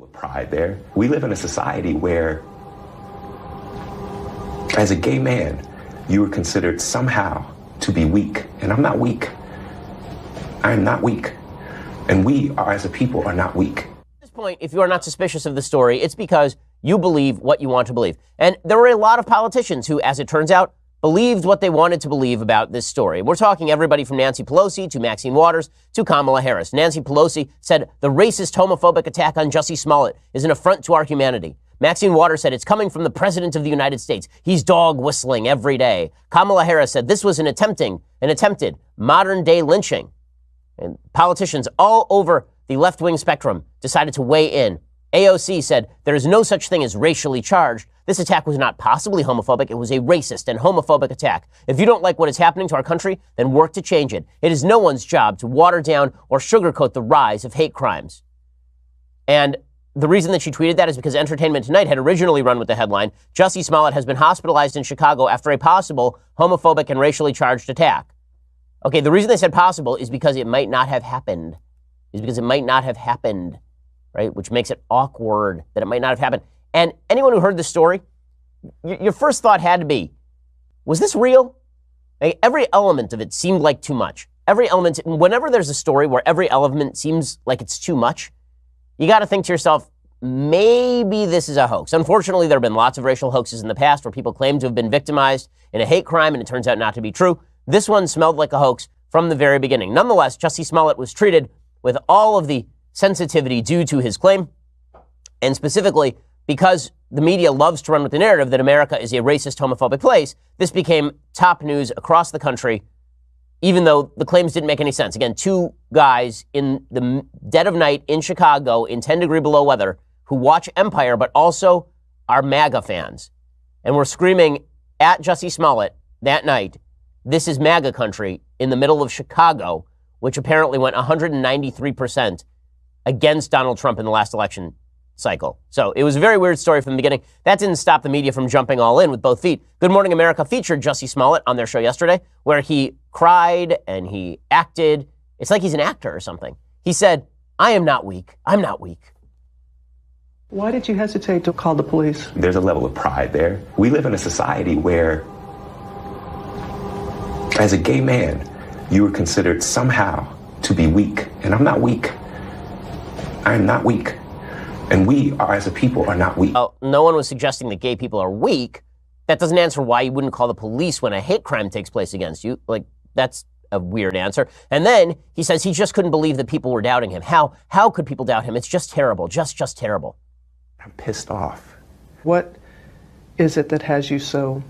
of pride there. We live in a society where, as a gay man, you are considered somehow to be weak. And I'm not weak. I am not weak. And we are, as a people, are not weak. At this point, if you are not suspicious of the story, it's because you believe what you want to believe. And there were a lot of politicians who, as it turns out, believed what they wanted to believe about this story. We're talking everybody from Nancy Pelosi to Maxine Waters to Kamala Harris. Nancy Pelosi said the racist, homophobic attack on Jussie Smollett is an affront to our humanity. Maxine Waters said it's coming from the President of the United States. He's dog whistling every day. Kamala Harris said this was an attempted modern-day lynching. And politicians all over the left-wing spectrum decided to weigh in. AOC said there is no such thing as racially charged. This attack was not possibly homophobic. It was a racist and homophobic attack. If you don't like what is happening to our country, then work to change it. It is no one's job to water down or sugarcoat the rise of hate crimes. And the reason that she tweeted that is because Entertainment Tonight had originally run with the headline, Jussie Smollett has been hospitalized in Chicago after a possible homophobic and racially charged attack. Okay, the reason they said possible is because it might not have happened. Right? Which makes it awkward that it might not have happened. And anyone who heard the story, your first thought had to be, was this real? Like, every element of it seemed like too much. Every element, whenever there's a story where every element seems like it's too much, you got to think to yourself, maybe this is a hoax. Unfortunately, there have been lots of racial hoaxes in the past where people claim to have been victimized in a hate crime, and it turns out not to be true. This one smelled like a hoax from the very beginning. Nonetheless, Jussie Smollett was treated with all of the sensitivity due to his claim, and specifically because the media loves to run with the narrative that America is a racist, homophobic place, this became top news across the country, even though the claims didn't make any sense. Again, two guys in the dead of night in Chicago in 10-degree below weather who watch Empire but also are MAGA fans. And were screaming at Jussie Smollett that night, this is MAGA country in the middle of Chicago, which apparently went 193% against Donald Trump in the last election cycle. So it was a very weird story from the beginning. That didn't stop the media from jumping all in with both feet. Good Morning America featured Jussie Smollett on their show yesterday, where he cried and he acted. It's like he's an actor or something. He said, I am not weak. I'm not weak. Why did you hesitate to call the police? There's a level of pride there. We live in a society where, as a gay man, you are considered somehow to be weak. And I'm not weak. I am not weak. And we are, as a people, are not weak. Oh, no one was suggesting that gay people are weak. That doesn't answer why you wouldn't call the police when a hate crime takes place against you. Like, that's a weird answer. And then he says he just couldn't believe that people were doubting him. How could people doubt him? It's just terrible. Just terrible. I'm pissed off. What is it that has you so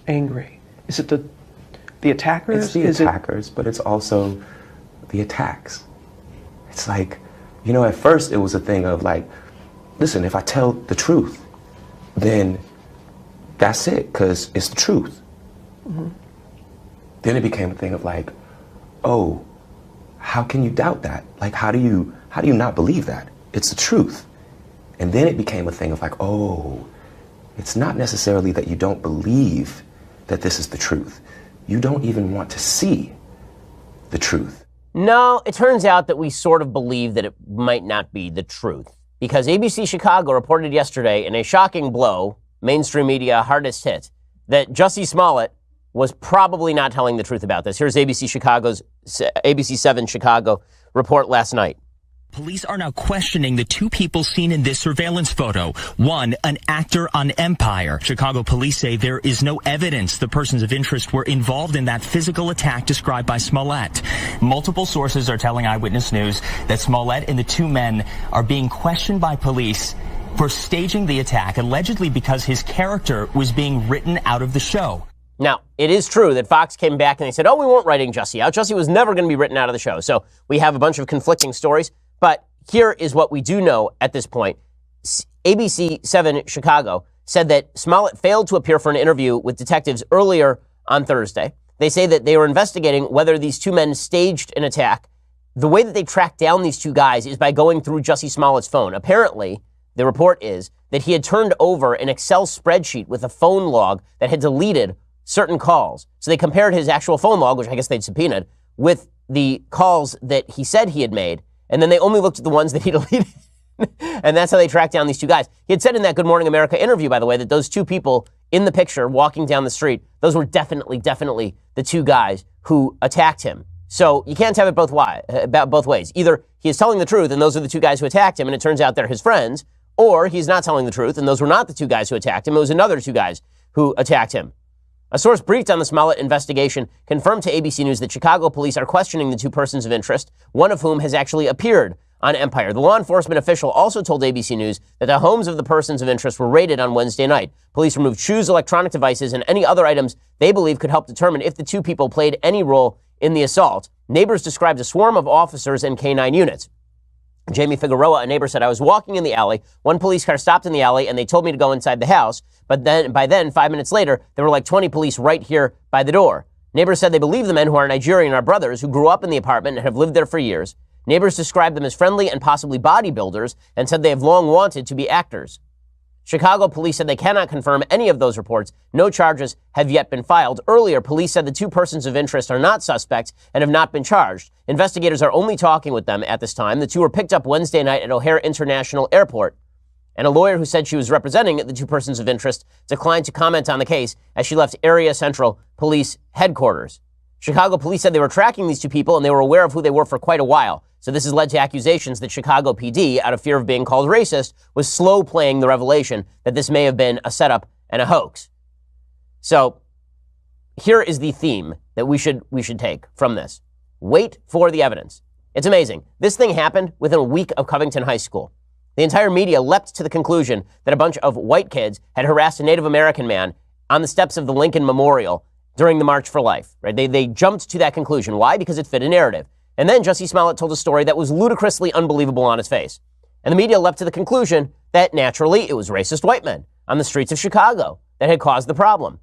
angry? Is it the attackers? It's the attackers, but it's also the attacks. It's like, you know, at first it was a thing of like, listen, if I tell the truth, then that's it, because it's the truth. Mm-hmm. Then it became a thing of like, oh, how can you doubt that? Like, how do you not believe that? It's the truth. And then it became a thing of like, oh, it's not necessarily that you don't believe that this is the truth. You don't even want to see the truth. No, it turns out that we sort of believe that it might not be the truth. Because ABC Chicago reported yesterday in a shocking blow, mainstream media hardest hit, that Jussie Smollett was probably not telling the truth about this. Here's ABC 7 Chicago report last night. Police are now questioning the two people seen in this surveillance photo. One, an actor on Empire. Chicago police say there is no evidence the persons of interest were involved in that physical attack described by Smollett. Multiple sources are telling Eyewitness News that Smollett and the two men are being questioned by police for staging the attack, allegedly because his character was being written out of the show. Now, it is true that Fox came back and they said, oh, we weren't writing Jussie out. Jussie was never going to be written out of the show. So we have a bunch of conflicting stories. But here is what we do know at this point. ABC 7 Chicago said that Smollett failed to appear for an interview with detectives earlier on Thursday. They say that they were investigating whether these two men staged an attack. The way that they tracked down these two guys is by going through Jussie Smollett's phone. Apparently, the report is that he had turned over an Excel spreadsheet with a phone log that had deleted certain calls. So they compared his actual phone log, which I guess they'd subpoenaed, with the calls that he said he had made. And then they only looked at the ones that he deleted. And that's how they tracked down these two guys. He had said in that Good Morning America interview, by the way, that those two people in the picture walking down the street, those were definitely the two guys who attacked him. So you can't have it both ways. Either he is telling the truth and those are the two guys who attacked him and it turns out they're his friends, or he's not telling the truth and those were not the two guys who attacked him. It was another two guys who attacked him. A source briefed on the Smollett investigation confirmed to ABC News that Chicago police are questioning the two persons of interest, one of whom has actually appeared on Empire. The law enforcement official also told ABC News that the homes of the persons of interest were raided on Wednesday night. Police removed shoes, electronic devices, and any other items they believe could help determine if the two people played any role in the assault. Neighbors described a swarm of officers and K-9 units. Jamie Figueroa, a neighbor, said, "I was walking in the alley. One police car stopped in the alley and they told me to go inside the house. But by then, 5 minutes later, there were like 20 police right here by the door." Neighbors said they believe the men who are Nigerian are brothers who grew up in the apartment and have lived there for years. Neighbors described them as friendly and possibly bodybuilders and said they have long wanted to be actors. Chicago police said they cannot confirm any of those reports. No charges have yet been filed. Earlier, police said the two persons of interest are not suspects and have not been charged. Investigators are only talking with them at this time. The two were picked up Wednesday night at O'Hare International Airport. And a lawyer who said she was representing the two persons of interest declined to comment on the case as she left Area Central Police Headquarters. Chicago police said they were tracking these two people and they were aware of who they were for quite a while. So this has led to accusations that Chicago PD, out of fear of being called racist, was slow playing the revelation that this may have been a setup and a hoax. So here is the theme that we should take from this. Wait for the evidence. It's amazing. This thing happened within a week of Covington High School. The entire media leapt to the conclusion that a bunch of white kids had harassed a Native American man on the steps of the Lincoln Memorial during the March for Life. Right? They jumped to that conclusion. Why? Because it fit a narrative. And then Jussie Smollett told a story that was ludicrously unbelievable on its face. And the media leapt to the conclusion that naturally it was racist white men on the streets of Chicago that had caused the problem.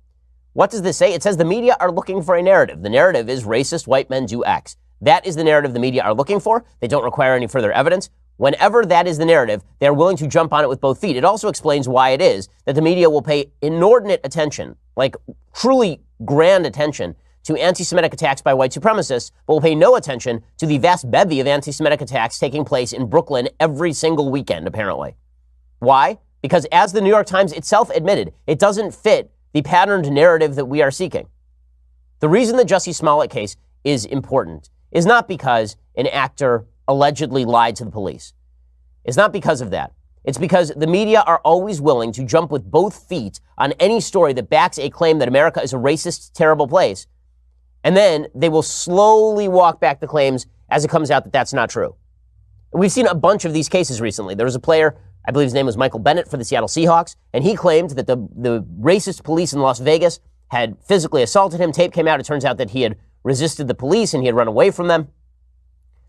What does this say? It says the media are looking for a narrative. The narrative is racist white men do X. That is the narrative the media are looking for. They don't require any further evidence. Whenever that is the narrative, they're willing to jump on it with both feet. It also explains why it is that the media will pay inordinate attention, like truly grand attention, to anti-Semitic attacks by white supremacists, but will pay no attention to the vast bevy of anti-Semitic attacks taking place in Brooklyn every single weekend, apparently. Why? Because as the New York Times itself admitted, it doesn't fit the patterned narrative that we are seeking. The reason the Jussie Smollett case is important is not because an actor allegedly lied to the police. It's not because of that. It's because the media are always willing to jump with both feet on any story that backs a claim that America is a racist, terrible place. And then they will slowly walk back the claims as it comes out that that's not true. We've seen a bunch of these cases recently. There was a player, I believe his name was Michael Bennett, for the Seattle Seahawks, and he claimed that the racist police in Las Vegas had physically assaulted him. Tape came out. It turns out that he had resisted the police and he had run away from them.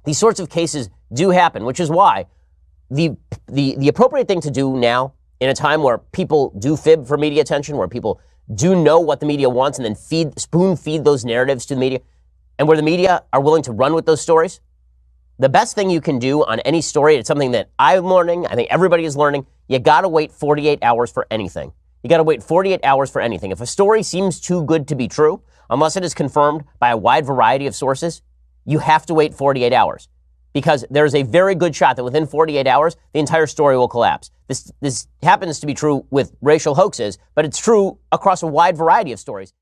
These sorts of cases do happen, which is why the appropriate thing to do now, in a time where people do fib for media attention, where people do know what the media wants and then spoon feed those narratives to the media, and where the media are willing to run with those stories, the best thing you can do on any story, it's something that I'm learning, I think everybody is learning, you gotta wait 48 hours for anything. You gotta wait 48 hours for anything. If a story seems too good to be true, unless it is confirmed by a wide variety of sources, you have to wait 48 hours. Because there's a very good shot that within 48 hours, the entire story will collapse. This happens to be true with racial hoaxes, but it's true across a wide variety of stories.